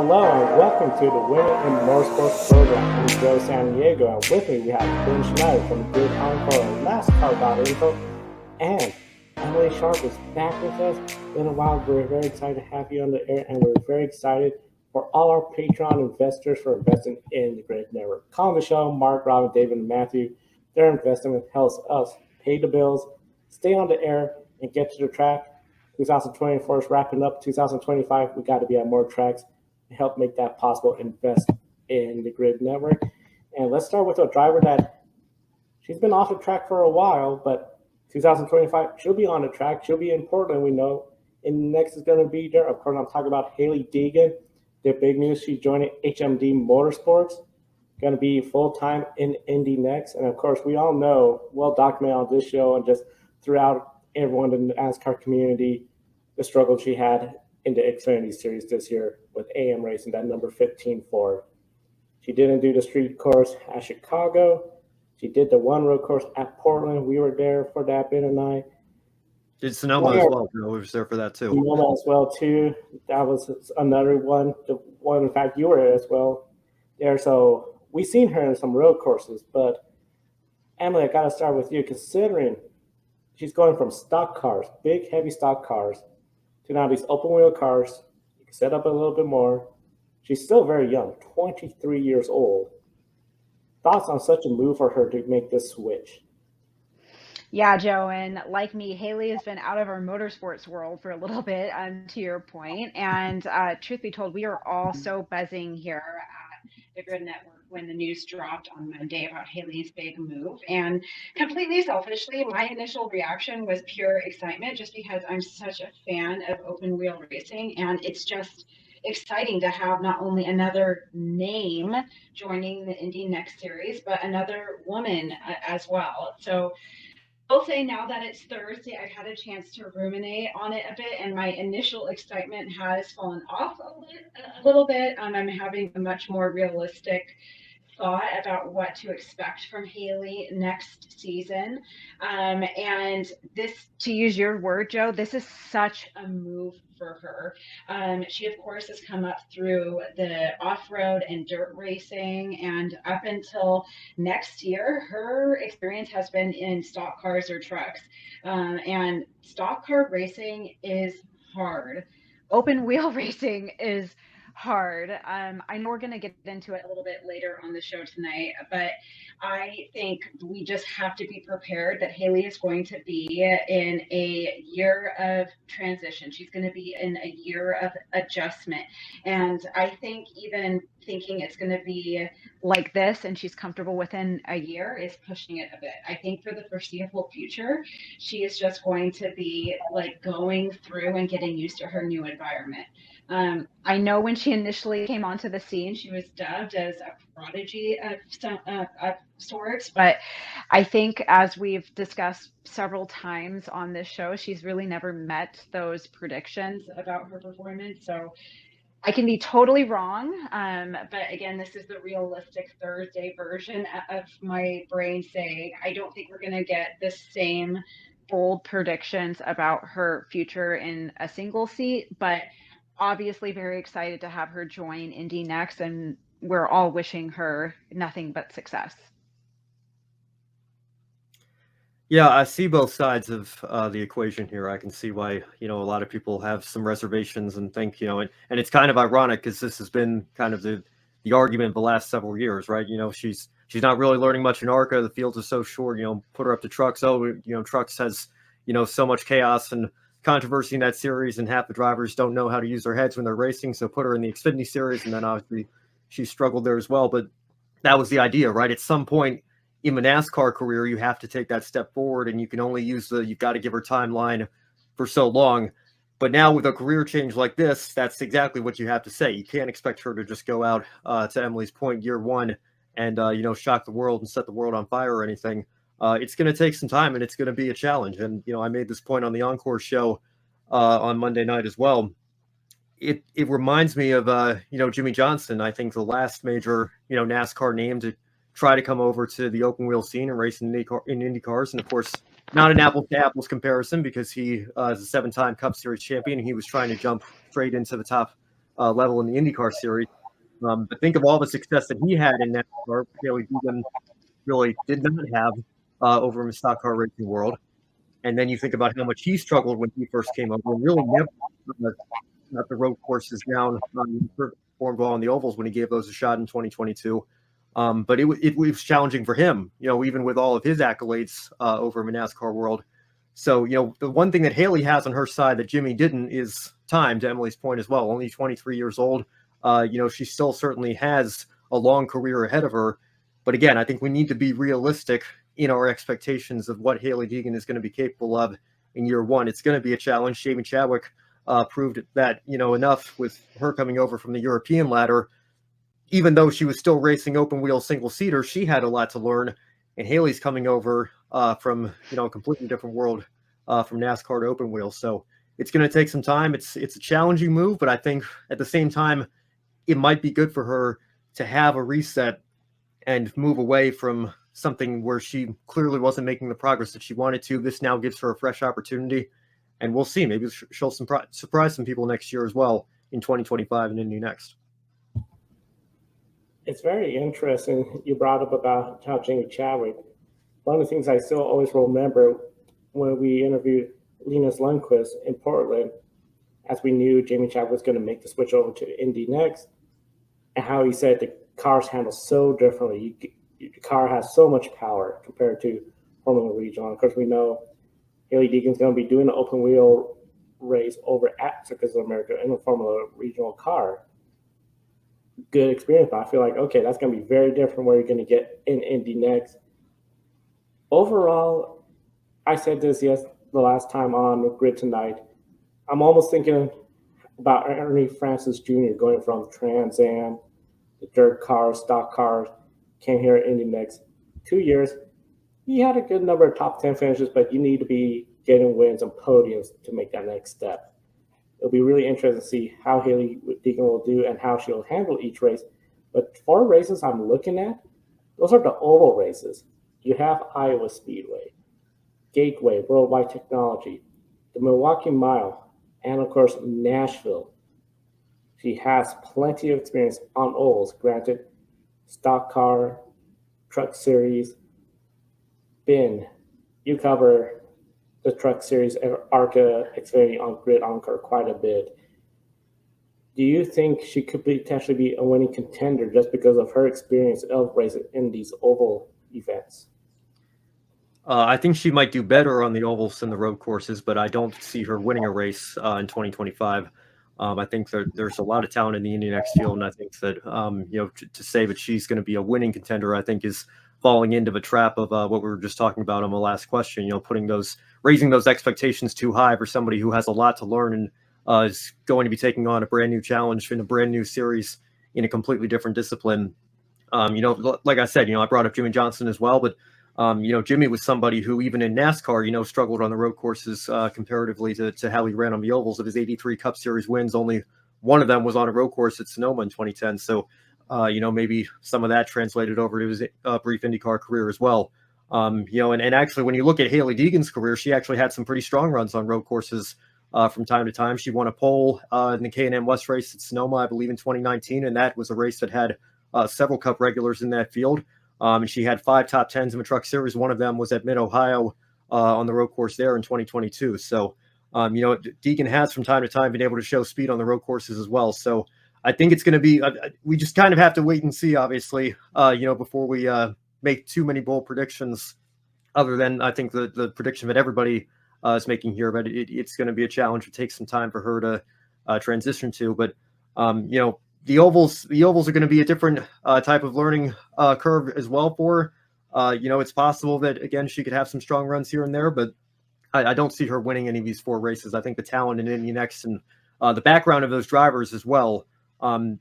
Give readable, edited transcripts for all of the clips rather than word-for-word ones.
Hello and welcome to the Women in Motorsport program. I'm Joe San Diego, and with me we have Ben Schneider from Good Encore and NASCAR.info, and Emily Sharp is back with us. It's been a while. We're very excited to have you on the air, and we're very excited for all our Patreon investors for investing in the Grid Network. Calling the show, Mark, Robin, David, and Matthew. Their investment helps us pay the bills, stay on the air, and get to the track. 2024 is wrapping up. 2025, we got to be at more tracks to help make that possible. Invest in the Grid Network. And let's start with a driver that she's been off the track for a while, but 2025, she'll be on the track. She'll be in Portland, we know. And next is going to be there. Of course, I'm talking about Hailie Deegan. The big news, she's joining HMD Motorsports. Going to be full-time in Indy NXT. And, of course, we all know, well documented on this show and just throughout everyone in the NASCAR community, the struggle she had in the Xfinity Series this year with AM Racing, that number 15 Ford. She didn't do the street course at Chicago. She did the one road course at Portland. We were there for that, Ben and I. Did Sonoma as well. We was there for that too. Sonoma as well too. That was another one. The one, in fact, you were as well there. So we seen her in some road courses. But Emily, I got to start with you, considering she's going from stock cars, big, heavy stock cars, to now these open-wheel cars. You can set up a little bit more. She's still very young, 23 years old. Thoughts on such a move for her to make this switch? Yeah, Joe, and like me, Hailie has been out of our motorsports world for a little bit, to your point. And truth be told, we are all so buzzing here at the Grid Network when the news dropped on Monday about Hailie's big move. And completely selfishly, my initial reaction was pure excitement, just because I'm such a fan of open wheel racing. And it's just exciting to have not only another name joining the Indy NXT series, but another woman as well. So I'll say now that it's Thursday, I've had a chance to ruminate on it a bit, and my initial excitement has fallen off a little bit. I'm having a much more realistic thought about what to expect from Hailie next season. And this, to use your word, Joe, this is such a move for her. She, of course, has come up through the off-road and dirt racing, and up until next year, her experience has been in stock cars or trucks. And stock car racing is hard. Open wheel racing is hard. I know we're going to get into it a little bit later on the show tonight, but I think we just have to be prepared that Hailie is going to be in a year of transition. She's going to be in a year of adjustment. And I think even thinking it's going to be like this and she's comfortable within a year is pushing it a bit. I think for the foreseeable future, she is just going to be like going through and getting used to her new environment. I know when she initially came onto the scene, she was dubbed as a prodigy of sorts, but I think, as we've discussed several times on this show, she's really never met those predictions about her performance. So I can be totally wrong, but again, this is the realistic Thursday version of my brain saying I don't think we're going to get the same bold predictions about her future in a single seat, but obviously very excited to have her join Indy NXT, and we're all wishing her nothing but success. Yeah, I see both sides of the equation here. I can see why, a lot of people have some reservations and think, and it's kind of ironic because this has been kind of the argument the last several years, right? She's not really learning much in ARCA. The fields are so short, put her up to trucks. Oh, trucks has, so much chaos and controversy in that series, and half the drivers don't know how to use their heads when they're racing. So put her in the Xfinity series, and then obviously she struggled there as well. But that was the idea, right? At some point in the NASCAR career, you have to take that step forward, and you can only use you've got to give her timeline for so long. But now with a career change like this, that's exactly what you have to say. You can't expect her to just go out, to Emily's point, year one and, shock the world and set the world on fire or anything. It's going to take some time, and it's going to be a challenge. And, I made this point on the Encore show on Monday night as well. It reminds me of, Jimmy Johnson. I think the last major, NASCAR name to try to come over to the open wheel scene and race in Indy cars. And, of course, not an apples to apples comparison because he is a 7-time Cup Series champion. And he was trying to jump straight into the top level in the IndyCar series. But think of all the success that he had in NASCAR. Hailie Deegan really did not have over in the stock car racing world. And then you think about how much he struggled when he first came over, and really never got the road courses down. He performed well on the ovals when he gave those a shot in 2022. But it was challenging for him, even with all of his accolades over in the NASCAR world. So, the one thing that Hailie has on her side that Jimmy didn't is time, to Emily's point as well. Only 23 years old. She still certainly has a long career ahead of her. But again, I think we need to be realistic in our expectations of what Hailie Deegan is going to be capable of in year one. It's going to be a challenge. Jamie Chadwick proved that, enough with her coming over from the European ladder. Even though she was still racing open wheel single seater, she had a lot to learn. And Hailie's coming over from, a completely different world from NASCAR to open wheel. So it's going to take some time. It's a challenging move, but I think at the same time, it might be good for her to have a reset and move away from something where she clearly wasn't making the progress that she wanted to. This now gives her a fresh opportunity, and we'll see. Maybe she'll surprise some people next year as well in 2025 in Indy NXT. It's very interesting you brought up about how Jamie Chadwick. One of the things I still always remember when we interviewed Linus Lundqvist in Portland, as we knew Jamie Chadwick was going to make the switch over to Indy NXT, and how he said the cars handle so differently. The car has so much power compared to Formula Regional. Of course, we know Hailie Deegan's going to be doing an open wheel race over at Circuits of America in a Formula Regional car. Good experience, but I feel like, okay, that's going to be very different where you're going to get in Indy NXT. Overall, I said this the last time on Grid Tonight, I'm almost thinking about Ernie Francis Jr. going from Trans Am, the dirt cars, stock cars, came here at Indy NXT. 2 years, he had a good number of top 10 finishes, but you need to be getting wins and podiums to make that next step. It'll be really interesting to see how Hailie Deegan will do and how she'll handle each race. But 4 races I'm looking at, those are the oval races. You have Iowa Speedway, Gateway, Worldwide Technology, the Milwaukee Mile, and of course, Nashville. She has plenty of experience on ovals, granted, stock car, truck series. Ben, you cover the truck series and ARCA Xfinity on Grid Encore quite a bit. Do you think she could potentially be a winning contender just because of her experience of racing in these oval events? I think she might do better on the ovals than the road courses, but I don't see her winning a race in 2025. I think there's a lot of talent in the Indy NXT field, and I think that to say that she's going to be a winning contender, I think is falling into the trap of what we were just talking about on the last question. Raising those expectations too high for somebody who has a lot to learn and is going to be taking on a brand new challenge in a brand new series in a completely different discipline. Like I said, I brought up Jimmy Johnson as well, but Jimmy was somebody who even in NASCAR, struggled on the road courses comparatively to how he ran on the ovals. Of his 83 Cup Series wins, only one of them was on a road course at Sonoma in 2010. So, maybe some of that translated over to his brief IndyCar career as well. And actually, when you look at Hailie Deegan's career, she actually had some pretty strong runs on road courses from time to time. She won a pole in the K&N West race at Sonoma, I believe, in 2019, and that was a race that had several Cup regulars in that field. And she had 5 top 10s in the Truck Series. One of them was at Mid-Ohio on the road course there in 2022. So, Deegan has from time to time been able to show speed on the road courses as well. So I think it's going to be we just kind of have to wait and see, obviously, before we make too many bold predictions, other than I think the prediction that everybody is making here, but it's going to be a challenge. It takes some time for her to transition to. But, the ovals are going to be a different type of learning curve as well for her. It's possible that, again, she could have some strong runs here and there, but I don't see her winning any of these 4 races. I think the talent in Indy NXT and the background of those drivers as well,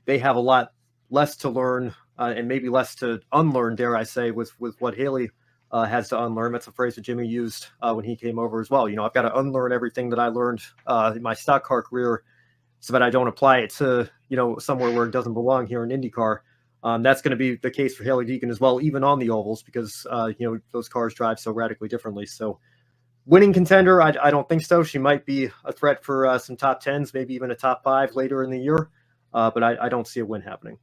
they have a lot less to learn and maybe less to unlearn, dare I say, with what Hailie has to unlearn. That's a phrase that Jimmy used when he came over as well. I've got to unlearn everything that I learned in my stock car career so that I don't apply it to, somewhere where it doesn't belong here in IndyCar. That's going to be the case for Hailie Deegan as well, even on the ovals, because, those cars drive so radically differently. So winning contender, I don't think so. She might be a threat for some top 10s, maybe even a top 5 later in the year. but I don't see a win happening.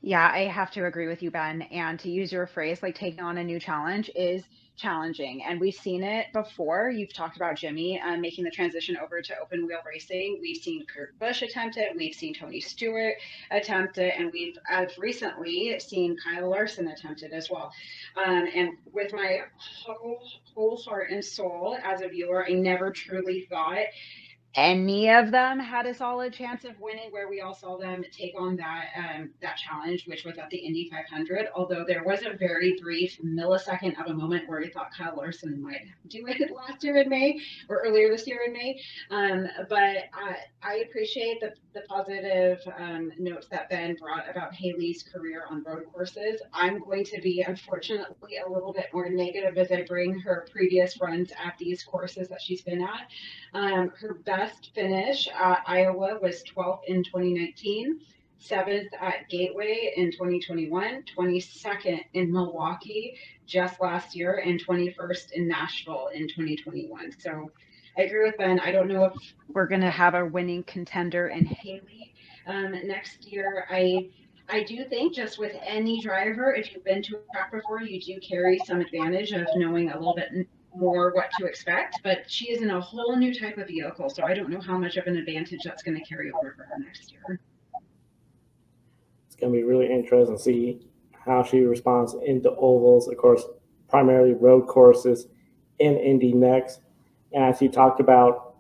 Yeah, I have to agree with you, Ben. And to use your phrase, like taking on a new challenge is challenging. And we've seen it before. You've talked about Jimmy making the transition over to open wheel racing. We've seen Kurt Busch attempt it. We've seen Tony Stewart attempt it. And we've recently seen Kyle Larson attempt it as well. And with my whole heart and soul as a viewer, I never truly thought any of them had a solid chance of winning, where we all saw them take on that challenge, which was at the Indy 500. Although there was a very brief millisecond of a moment where we thought Kyle Larson might do it last year in May, or earlier this year in May. But I appreciate the positive notes that Ben brought about Hailie's career on road courses. I'm going to be, unfortunately, a little bit more negative as I bring her previous runs at these courses that she's been at. Her best finish at Iowa was 12th in 2019, 7th at Gateway in 2021, 22nd in Milwaukee just last year, and 21st in Nashville in 2021. So I agree with Ben. I don't know if we're going to have a winning contender in Hailie next year. I do think, just with any driver, if you've been to a track before, you do carry some advantage of knowing a little bit more what to expect, but she is in a whole new type of vehicle, so I don't know how much of an advantage that's going to carry over for her next year. It's going to be really interesting to see how she responds into ovals, of course, primarily road courses in Indy next. And as you talked about,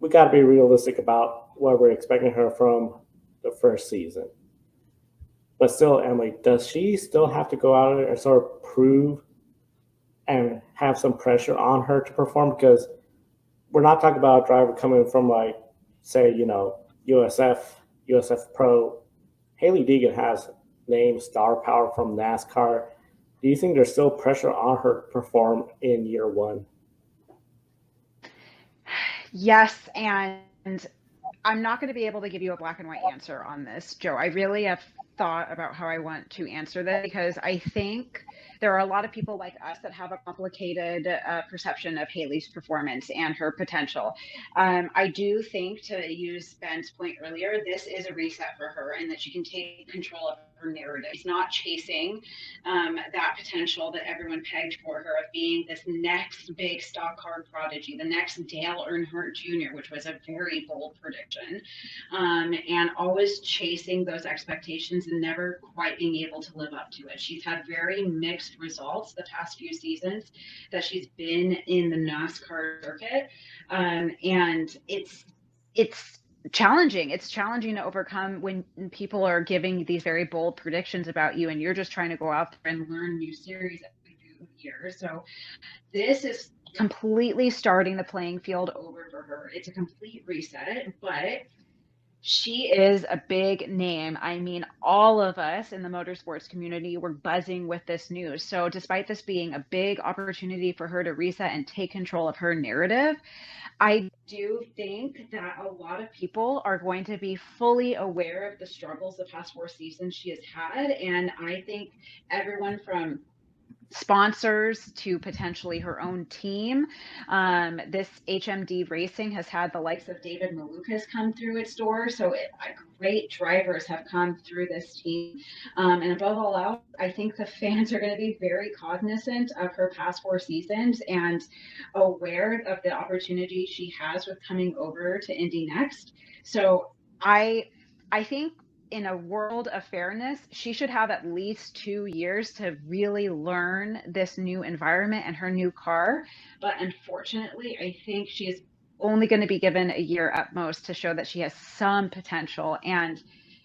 we got to be realistic about what we're expecting her from the first season. But still, Emily, does she still have to go out there and sort of prove and have some pressure on her to perform? Because we're not talking about a driver coming from, like, say, USF Pro. Hailie Deegan has name star power from NASCAR. Do you think there's still pressure on her to perform in year one? Yes, and I'm not going to be able to give you a black and white answer on this, Joe. I really have thought about how I want to answer this, because I think there are a lot of people like us that have a complicated perception of Hailie's performance and her potential. I do think, to use Ben's point earlier, this is a reset for her, and that she can take control of her narrative. She's not chasing that potential that everyone pegged for her of being this next big stock car prodigy, the next Dale Earnhardt Jr., which was a very bold prediction, and always chasing those expectations and never quite being able to live up to it. She's had very mixed results the past few seasons that she's been in the NASCAR circuit, and it's challenging. It's challenging to overcome when people are giving these very bold predictions about you, and you're just trying to go out there and learn new series every 2 years. So this is completely starting the playing field over for her. It's a complete reset, but she is a big name. I mean, all of us in the motorsports community were buzzing with this news. So despite this being a big opportunity for her to reset and take control of her narrative, I do think that a lot of people are going to be fully aware of the struggles the past 4 seasons she has had. And I think everyone from sponsors to potentially her own team. This HMD Racing has had the likes of David Malukas come through its door. So great drivers have come through this team. And above all else, I think the fans are going to be very cognizant of her past 4 seasons and aware of the opportunity she has with coming over to Indy next. So I think, in a world of fairness, she should have at least 2 years to really learn this new environment and her new car. But unfortunately, I think she is only going to be given a year at most to show that she has some potential. And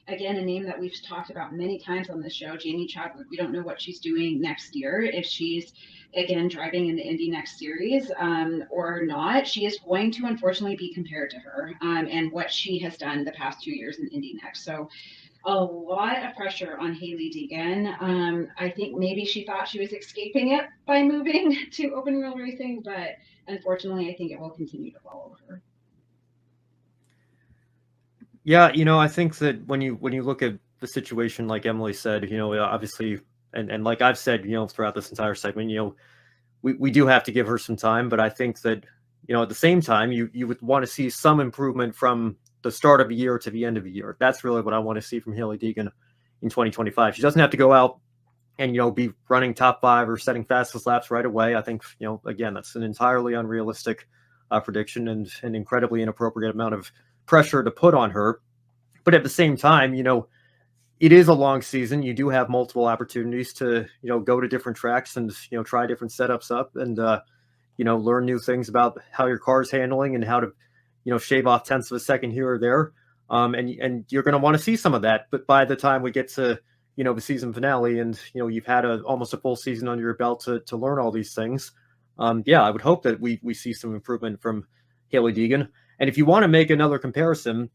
again, a name that we've talked about many times on this show, Jamie Chadwick. We don't know what she's doing next year, if she's again driving in the Indy Next Series or not. She is going to unfortunately be compared to her and what she has done the past 2 years in Indy Next. So a lot of pressure on Hailie Deegan. I think maybe she thought she was escaping it by moving to open wheel racing, but unfortunately, I think it will continue to follow her. Yeah, I think that when you look at the situation, like Emily said, obviously, and like I've said, throughout this entire segment, we do have to give her some time, but I think that, at the same time, you would want to see some improvement from the start of a year to the end of the year. That's really what I want to see from Hailie Deegan in 2025. She doesn't have to go out and, be running top 5 or setting fastest laps right away. I think, again, that's an entirely unrealistic prediction and an incredibly inappropriate amount of pressure to put on her. But at the same time, it is a long season. You do have multiple opportunities to, go to different tracks and, try different setups up and, learn new things about how your car's handling and how to, shave off tenths of a second here or there. And you're going to want to see some of that. But by the time we get to, the season finale and, you've had almost a full season under your belt to learn all these things. I would hope that we see some improvement from Hailie Deegan. And if you want to make another comparison,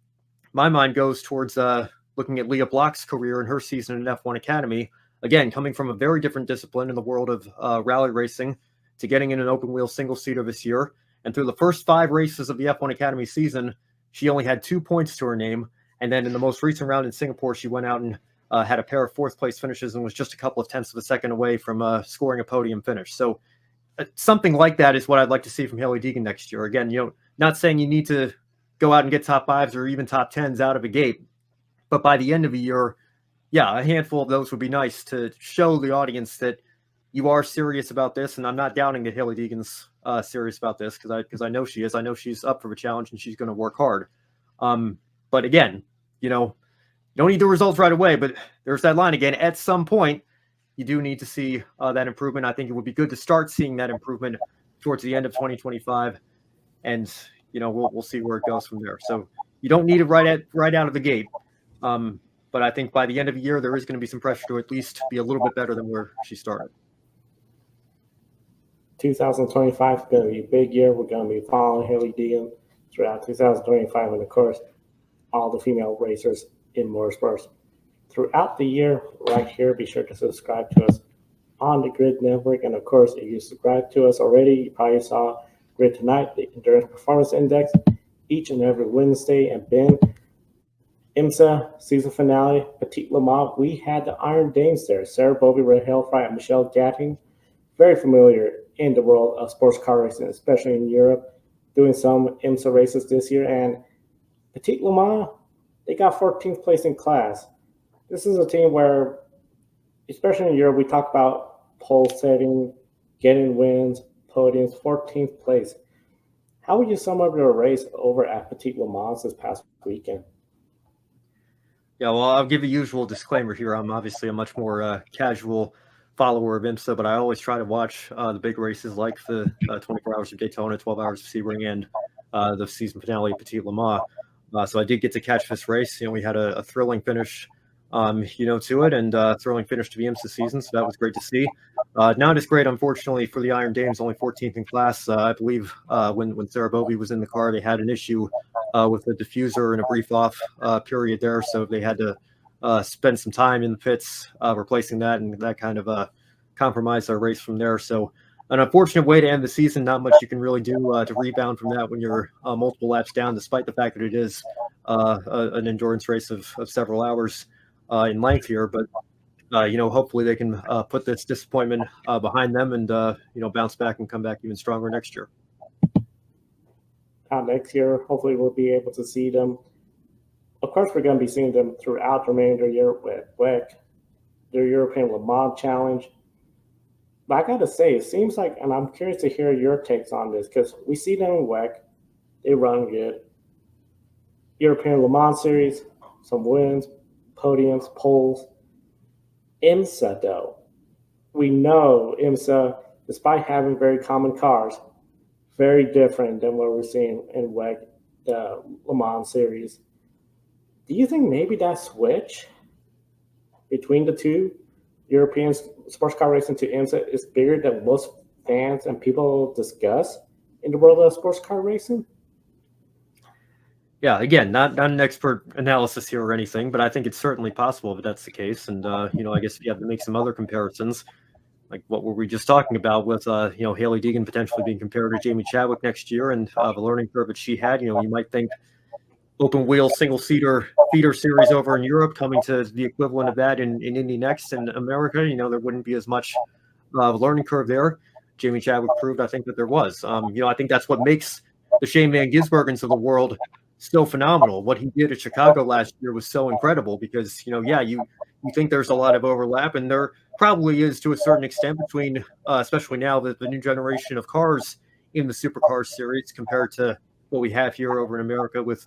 my mind goes towards looking at Leah Block's career and her season in F1 Academy. Again, coming from a very different discipline in the world of rally racing to getting in an open wheel single seater this year. And through the first 5 races of the F1 Academy season, she only had 2 points to her name. And then in the most recent round in Singapore, she went out and had a pair of 4th place finishes and was just a couple of tenths of a second away from scoring a podium finish. So something like that is what I'd like to see from Hailie Deegan next year. Again, not saying you need to go out and get top 5s or even top 10s out of a gate. But by the end of the year, a handful of those would be nice to show the audience that you are serious about this. And I'm not doubting that Hailie Deegan's serious about this because I know she is. I know she's up for the challenge and she's going to work hard. But again, you don't need the results right away, but there's that line again. At some point, you do need to see that improvement. I think it would be good to start seeing that improvement towards the end of 2025. And, we'll see where it goes from there. So you don't need it right out of the gate. But I think by the end of the year, there is going to be some pressure to at least be a little bit better than where she started. 2025 is going to be a big year. We're going to be following Hailie Deegan throughout 2025, and of course, all the female racers in motorsports throughout the year. Right here, be sure to subscribe to us on the Grid Network, and of course, if you subscribe to us already, you probably saw Grid Tonight, the Endurance Performance Index, each and every Wednesday, and Ben. IMSA season finale, Petit Le Mans. We had the Iron Dames there. Sarah Bovey, Rahel Fry, and Michelle Gatting. Very familiar in the world of sports car racing, especially in Europe, doing some IMSA races this year. And Petit Le Mans, they got 14th place in class. This is a team where, especially in Europe, we talk about pole setting, getting wins, podiums, 14th place. How would you sum up your race over at Petit Le Mans this past weekend? Yeah, well, I'll give a usual disclaimer here. I'm obviously a much more casual follower of IMSA, but I always try to watch the big races like the 24 Hours of Daytona, 12 Hours of Sebring, and the season finale of Petit Le Mans. So I did get to catch this race. We had a thrilling finish, to it, and thrilling finish to the IMSA season. So that was great to see. Not as great, unfortunately, for the Iron Dames, only 14th in class. I believe when Sarah Bovey was in the car, they had an issue with the diffuser and a brief off period there. So they had to spend some time in the pits replacing that, and that kind of compromised our race from there. So an unfortunate way to end the season. Not much you can really do to rebound from that when you're multiple laps down, despite the fact that it is an endurance race of several hours in length here. But hopefully they can put this disappointment behind them and bounce back and come back even stronger next year. Next year, hopefully we'll be able to see them. Of course, we're going to be seeing them throughout the remainder of the year with WEC, their European Le Mans Challenge. But I got to say, it seems like, and I'm curious to hear your takes on this, because we see them in WEC, they run good. European Le Mans Series, some wins, podiums, poles. IMSA, though, we know IMSA, despite having very common cars, very different than what we're seeing in WEC, the Le Mans Series. Do you think maybe that switch between the two, European sports car racing to IMSA, is bigger than most fans and people discuss in the world of sports car racing? Yeah, again, not an expert analysis here or anything, but I think it's certainly possible if that's the case. And, I guess if you have to make some other comparisons, like what were we just talking about with, Hailie Deegan potentially being compared to Jamie Chadwick next year and the learning curve that she had. You might think open wheel single seater feeder series over in Europe coming to the equivalent of that in Indy NXT in America. There wouldn't be as much learning curve there. Jamie Chadwick proved, I think, that there was. I think that's what makes the Shane Van Gisbergens of the world so phenomenal. What he did at Chicago last year was so incredible because, yeah, you think there's a lot of overlap, and there probably is to a certain extent between, especially now that the new generation of cars in the supercar series compared to what we have here over in America with,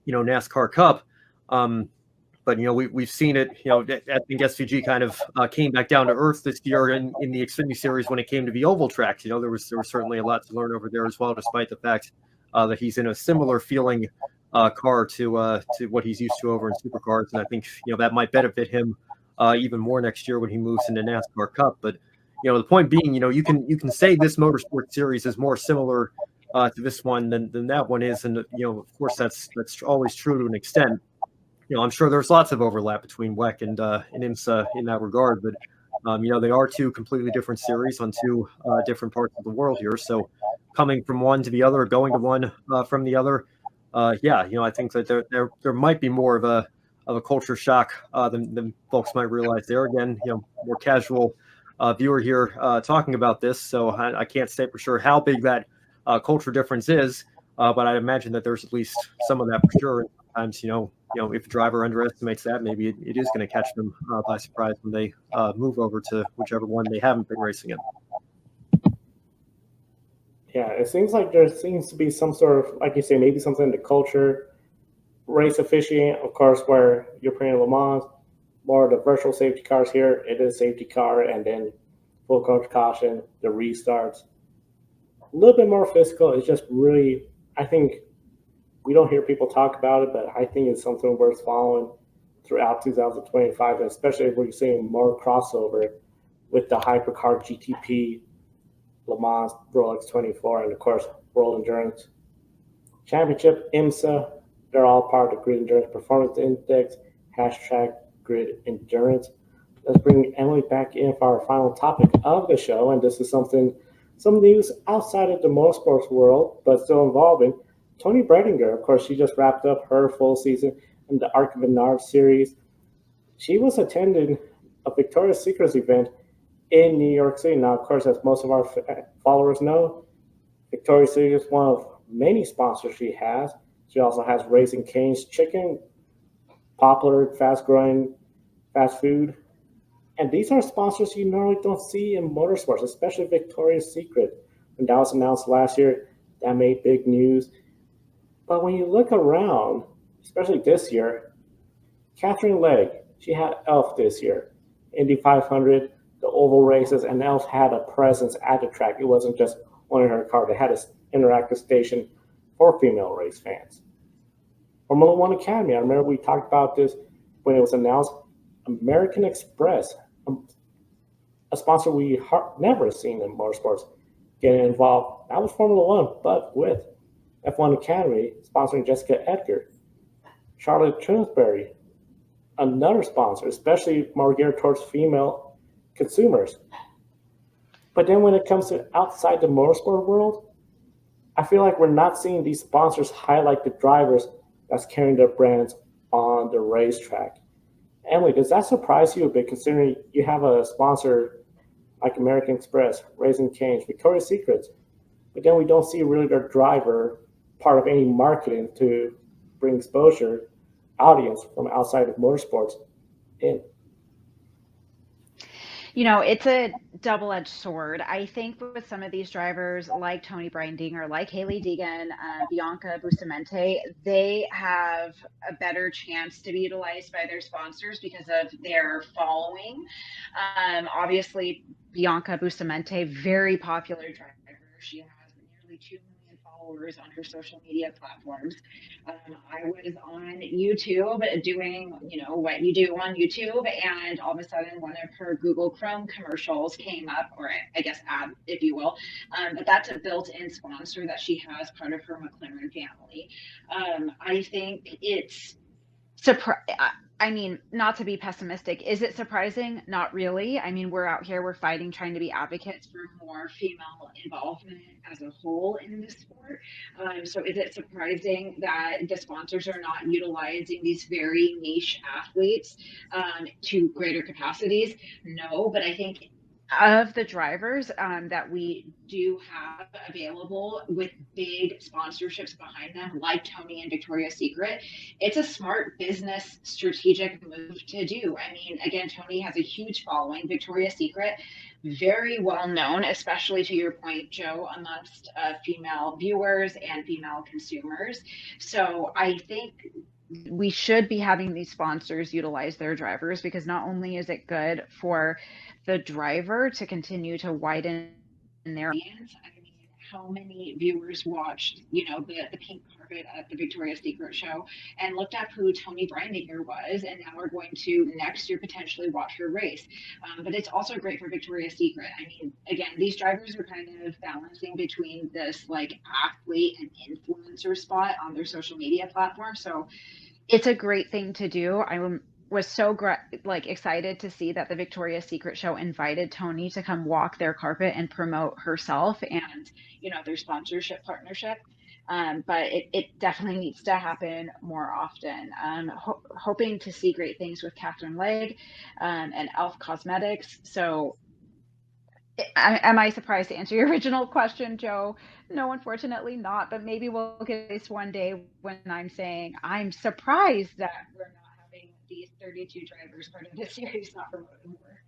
NASCAR Cup. But we've seen it. I think SVG kind of came back down to earth this year in the Xfinity Series when it came to the oval tracks. There was certainly a lot to learn over there as well, despite the fact that he's in a similar feeling car to what he's used to over in supercars, and I think that might benefit him even more next year when he moves into NASCAR Cup. But the point being, you can say this Motorsport Series is more similar to this one than that one is, and of course that's always true to an extent. I'm sure there's lots of overlap between WEC and IMSA in that regard, but they are two completely different series on two different parts of the world here. So coming from one to the other, going to one from the other, I think that there might be more of a culture shock than folks might realize there. Again, more casual viewer here talking about this, so I can't say for sure how big that culture difference is, but I'd imagine that there's at least some of that for sure. And sometimes, if a driver underestimates that, maybe it is going to catch them by surprise when they move over to whichever one they haven't been racing in. Yeah, it seems like there seems to be some sort of, like you say, maybe something in the culture, race officiating, of course, where you're playing Le Mans, more of the virtual safety cars here, it is safety car, and then full coach caution, the restarts. A little bit more physical. It's just really, I think, we don't hear people talk about it, but I think it's something worth following throughout 2025, especially if we're seeing more crossover with the Hypercar GTP, Le Mans, Rolex 24, and of course, World Endurance Championship, IMSA. They're all part of the Grid Endurance Performance Index, #Grid Endurance. Let's bring Emily back in for our final topic of the show, and this is some news outside of the motorsports world, but still involving Toni Breidinger. Of course, she just wrapped up her full season in the Arc of Menard series. She was attending a Victoria's Secret event in New York City. Now, of course, as most of our followers know, Victoria's Secret is one of many sponsors she has. She also has Raising Cane's Chicken, popular, fast-growing fast food. And these are sponsors you normally don't see in motorsports, especially Victoria's Secret. When that was announced last year, that made big news. But when you look around, especially this year, Catherine Legg, she had ELF this year. Indy 500, the oval races, and ELF had a presence at the track. It wasn't just one in her car. They had an interactive station for female race fans. Formula One Academy, I remember we talked about this when it was announced. American Express, a sponsor we never seen in motorsports, getting involved. That was Formula One, but with F1 Academy sponsoring Jessica Edgar. Charlotte Trimsbury, another sponsor, especially more geared towards female consumers. But then when it comes to outside the motorsport world, I feel like we're not seeing these sponsors highlight the drivers that's carrying their brands on the racetrack. Emily, does that surprise you a bit, considering you have a sponsor like American Express, Raising Cane's, Victoria's Secret, but then we don't see really their driver part of any marketing to bring exposure, audience from outside of motorsports in? It's a double-edged sword. I think with some of these drivers like Toni Breidinger, like Hailie Deegan, Bianca Bustamante, they have a better chance to be utilized by their sponsors because of their following. Obviously, Bianca Bustamante, very popular driver. She has nearly 2 million followers on her social media platforms. I was on YouTube doing, what you do on YouTube, and all of a sudden one of her Google Chrome commercials came up, or I guess ad, if you will. But that's a built-in sponsor that she has, part of her McLaren family. I think it's not to be pessimistic. Is it surprising? Not really. We're out here, we're fighting, trying to be advocates for more female involvement as a whole in this sport. So is it surprising that the sponsors are not utilizing these very niche athletes to greater capacities? No, but I think of the drivers that we do have available with big sponsorships behind them, like Tony and Victoria's Secret, it's a smart business strategic move to do. I mean, again, Tony has a huge following. Victoria's Secret, very well known, especially to your point, Joe, amongst female viewers and female consumers. So I think we should be having these sponsors utilize their drivers, because not only is it good for the driver to continue to widen their audience. I mean, how many viewers watched, the pink carpet at the Victoria's Secret show and looked up who Tony Breindinger was, and now are going to next year potentially watch her race. But it's also great for Victoria's Secret. I mean, again, these drivers are kind of balancing between this like athlete and influencer spot on their social media platform. So it's a great thing to do. Was so excited to see that the Victoria's Secret show invited Tony to come walk their carpet and promote herself and their sponsorship partnership. But it definitely needs to happen more often. Hoping to see great things with Catherine Legg and Elf Cosmetics. So am I surprised to answer your original question, Joe? No, unfortunately not. But maybe we'll get this one day when I'm saying I'm surprised that we're not having these 32 drivers part of the series not promoted more.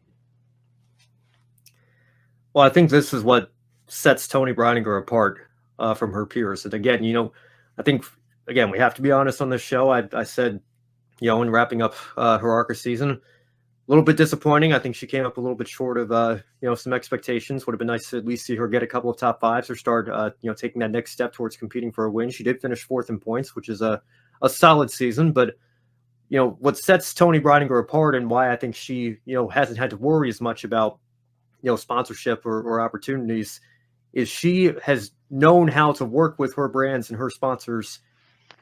Well, I think this is what sets Tony Breininger apart from her peers. And again, I think, again, we have to be honest on this show. I said, in wrapping up her ARCA season, a little bit disappointing. I think she came up a little bit short of, some expectations. Would have been nice to at least see her get a couple of top fives or start, taking that next step towards competing for a win. She did finish 4th in points, which is a solid season. But, what sets Tony Breininger apart and why I think she, hasn't had to worry as much about, sponsorship or opportunities is she has known how to work with her brands and her sponsors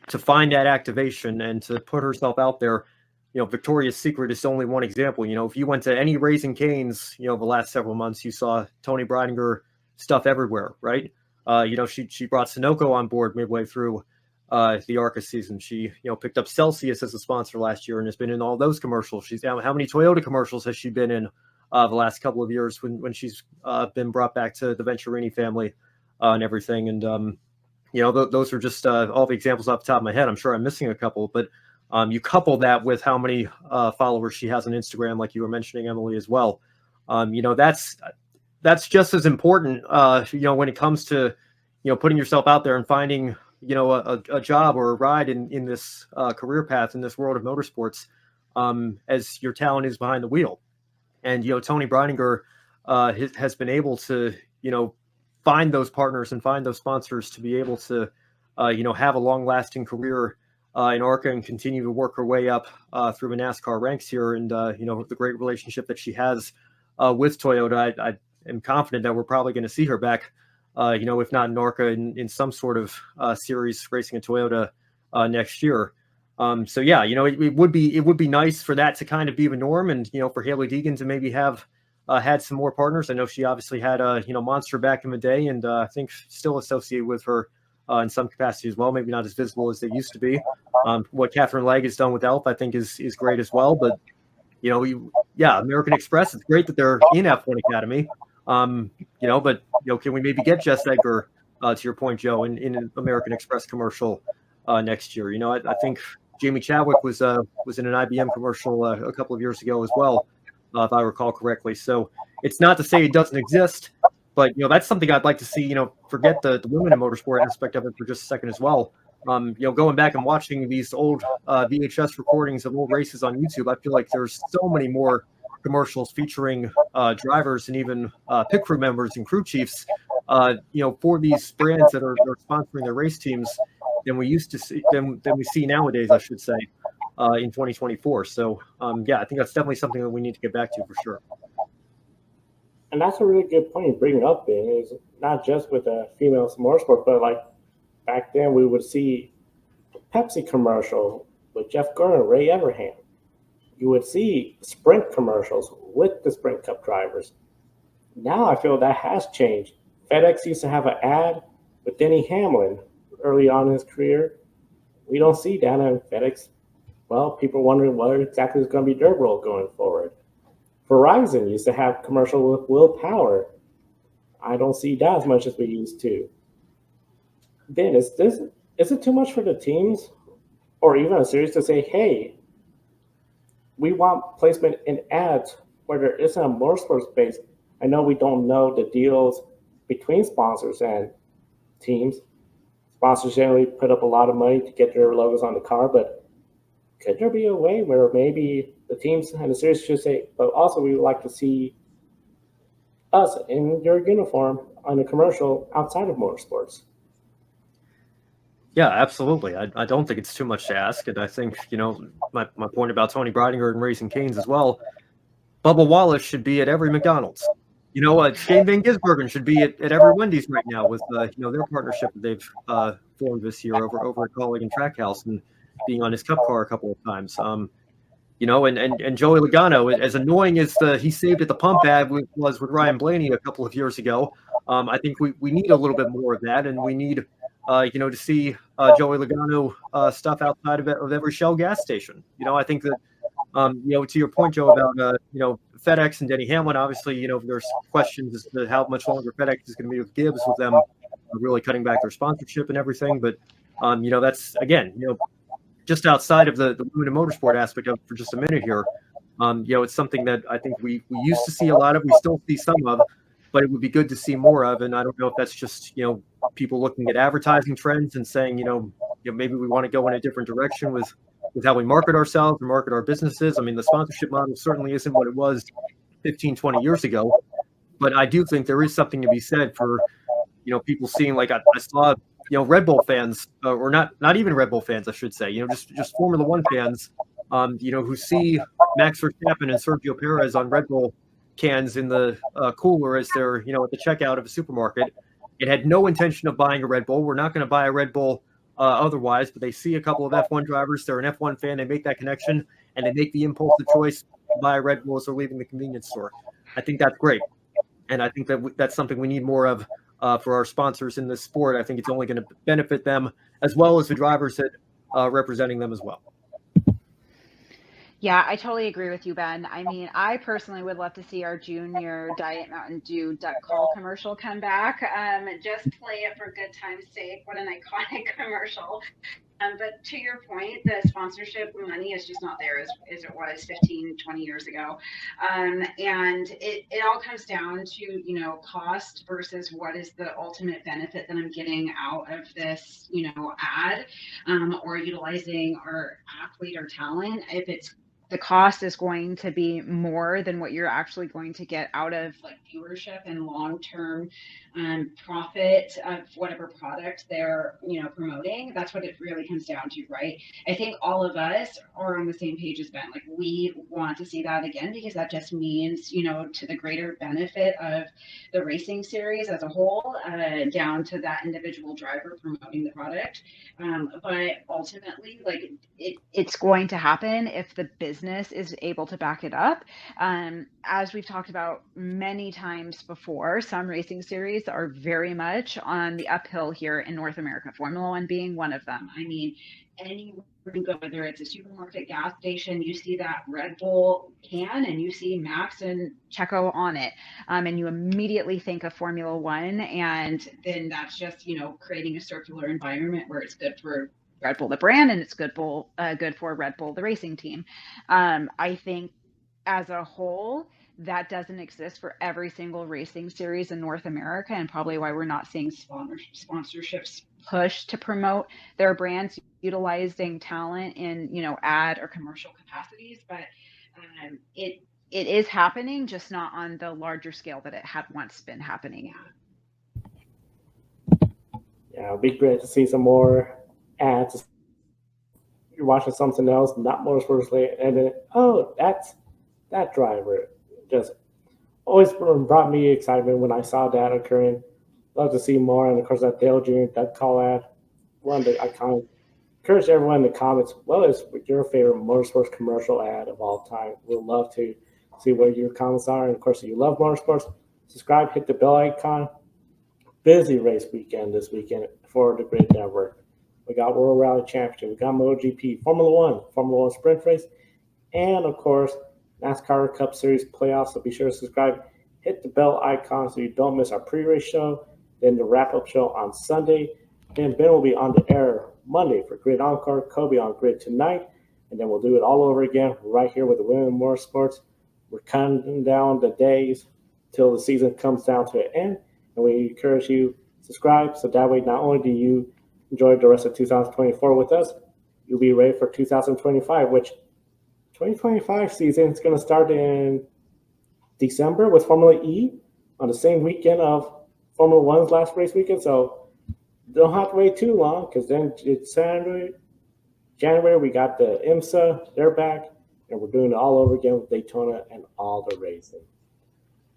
to find that activation and to put herself out there. Victoria's Secret is only one example. If you went to any Raising Cane's, the last several months, you saw Tony Breininger stuff everywhere, right? She brought Sunoco on board midway through the ARCA season. She, picked up Celsius as a sponsor last year and has been in all those commercials. She's how many Toyota commercials has she been in the last couple of years when she's been brought back to the Venturini family and everything. And, those are just all the examples off the top of my head. I'm sure I'm missing a couple, but you couple that with how many followers she has on Instagram, like you were mentioning, Emily, as well. That's just as important, when it comes to, putting yourself out there and finding, a job or a ride in this career path in this world of motorsports, as your talent is behind the wheel. And, Tony Breininger has been able to, find those partners and find those sponsors to be able to, have a long lasting career in ARCA and continue to work her way up through the NASCAR ranks here. And, the great relationship that she has with Toyota, I am confident that we're probably going to see her back, if not in ARCA, in some sort of series racing a Toyota next year. So yeah, it would be nice for that to kind of be the norm, and for Hailie Deegan to maybe have had some more partners. I know she obviously had Monster back in the day, and I think still associated with her in some capacity as well. Maybe not as visible as they used to be. What Catherine Legg has done with Elf, I think, is great as well. But American Express, it's great that they're in F1 Academy. But can we maybe get Jess Edgar, to your point, Joe, in an American Express commercial next year? I think Jamie Chadwick was in an IBM commercial a couple of years ago as well, if I recall correctly. So it's not to say it doesn't exist, but that's something I'd like to see. Forget the women in motorsport aspect of it for just a second as well. Going back and watching these old VHS recordings of old races on YouTube, I feel like there's so many more commercials featuring drivers and even pit crew members and crew chiefs, for these brands that are sponsoring their race teams than we used to see, than we see nowadays, I should say, in 2024. So, I think that's definitely something that we need to get back to for sure. And that's a really good point you bring up, Ben, is not just with a female motorsport, but like back then we would see a Pepsi commercial with Jeff Gurr and Ray Everham. You would see sprint commercials with the Sprint Cup drivers. Now I feel that has changed. FedEx used to have an ad with Denny Hamlin early on in his career. We don't see that in FedEx. Well, people are wondering what exactly is going to be their role going forward. Verizon used to have commercial with Will Power. I don't see that as much as we used to. Ben, is it too much for the teams or even a series to say, hey, we want placement in ads where there isn't a motorsports space? I know we don't know the deals between sponsors and teams. Sponsors generally put up a lot of money to get their logos on the car, but could there be a way where maybe the teams and the series should say, but also we would like to see us in your uniform on a commercial outside of motorsports? Yeah, absolutely. I don't think it's too much to ask. And I think, my point about Tony Breidinger and Raising Cane's as well, Bubba Wallace should be at every McDonald's. Shane Van Gisbergen should be at every Wendy's right now with, their partnership that they've formed this year over at Colleague and Trackhouse and being on his Cup car a couple of times. And Joey Logano, as annoying as he saved at the pump ad was with Ryan Blaney a couple of years ago, I think we need a little bit more of that, and we need to see Joey Logano stuff outside of every Shell gas station. I think that, to your point, Joe, about, FedEx and Denny Hamlin, obviously, there's questions as to how much longer FedEx is going to be with Gibbs with them really cutting back their sponsorship and everything. But, that's, again, just outside of the limited motorsport aspect of it for just a minute here, it's something that I think we used to see a lot of, we still see some of, but it would be good to see more of. And I don't know if that's just, people looking at advertising trends and saying, maybe we want to go in a different direction with how we market ourselves and market our businesses. I mean, the sponsorship model certainly isn't what it was 15, 20 years ago, but I do think there is something to be said for, people seeing, like I saw, Red Bull fans, or not even Red Bull fans, I should say, just Formula One fans, who see Max Verstappen and Sergio Perez on Red Bull cans in the cooler as they're, at the checkout of a supermarket. It had no intention of buying a Red Bull. We're not going to buy a Red Bull otherwise, but they see a couple of F1 drivers. They're an F1 fan. They make that connection, and they make the impulsive choice to buy a Red Bull as they're leaving the convenience store. I think that's great, and I think that that's something we need more of for our sponsors in this sport. I think it's only going to benefit them as well as the drivers that representing them as well. Yeah, I totally agree with you, Ben. I mean, I personally would love to see our junior Diet Mountain Dew duck call commercial come back. Just play it for good time's sake. What an iconic commercial. But to your point, the sponsorship money is just not there as it was 15, 20 years ago. And it all comes down to, cost versus what is the ultimate benefit that I'm getting out of this, ad, or utilizing our athlete or talent. If it's the cost is going to be more than what you're actually going to get out of like viewership and long-term profit of whatever product they're promoting. That's what it really comes down to, right? I think all of us are on the same page as Ben. Like, we want to see that again, because that just means to the greater benefit of the racing series as a whole, down to that individual driver promoting the product. But ultimately, like, it's going to happen if the business is able to back it up. As we've talked about many times before, some racing series are very much on the uphill here in North America, Formula One being one of them. I mean, anywhere you go, whether it's a supermarket, gas station, you see that Red Bull can and you see Max and Checo on it. And you immediately think of Formula One, and then that's just, creating a circular environment where it's good for Red Bull, the brand, and it's good for Red Bull, the racing team. I think as a whole, that doesn't exist for every single racing series in North America, and probably why we're not seeing sponsorships push to promote their brands utilizing talent in, ad or commercial capacities. But it is happening, just not on the larger scale that it had once been happening at. Yeah, it'd be great to see some more ads. You're watching something else, not motorsports related, and then, oh, that's that driver. Just always brought me excitement when I saw that occurring. Love to see more, and of course that Dale Jr. Duck call ad, one of the iconic. Encourage everyone in the comments, what is your favorite motorsports commercial ad of all time? We'd love to see what your comments are. And of course, if you love motorsports, subscribe, hit the bell icon. Busy race weekend this weekend for the Grid Network. We got World Rally Championship, we got MotoGP, Formula One Sprint Race, and of course, NASCAR Cup Series playoffs. So be sure to subscribe. Hit the bell icon so you don't miss our pre-race show. Then the wrap-up show on Sunday. Then Ben will be on the air Monday for Grid Encore. Kobe on Grid tonight. And then we'll do it all over again right here with the Women in Motorsports. We're counting down the days till the season comes down to an end. And we encourage you to subscribe so that way not only do you enjoy the rest of 2024 with us, you'll be ready for 2025, which 2025 season is going to start in December with Formula E on the same weekend of Formula One's last race weekend. So don't have to wait too long because then it's January, we got the IMSA, they're back, and we're doing it all over again with Daytona and all the racing.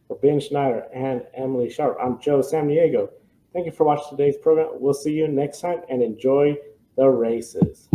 For Ben Schneider and Emily Sharp, I'm Joe Samniego. Thank you for watching today's program. We'll see you next time and enjoy the races.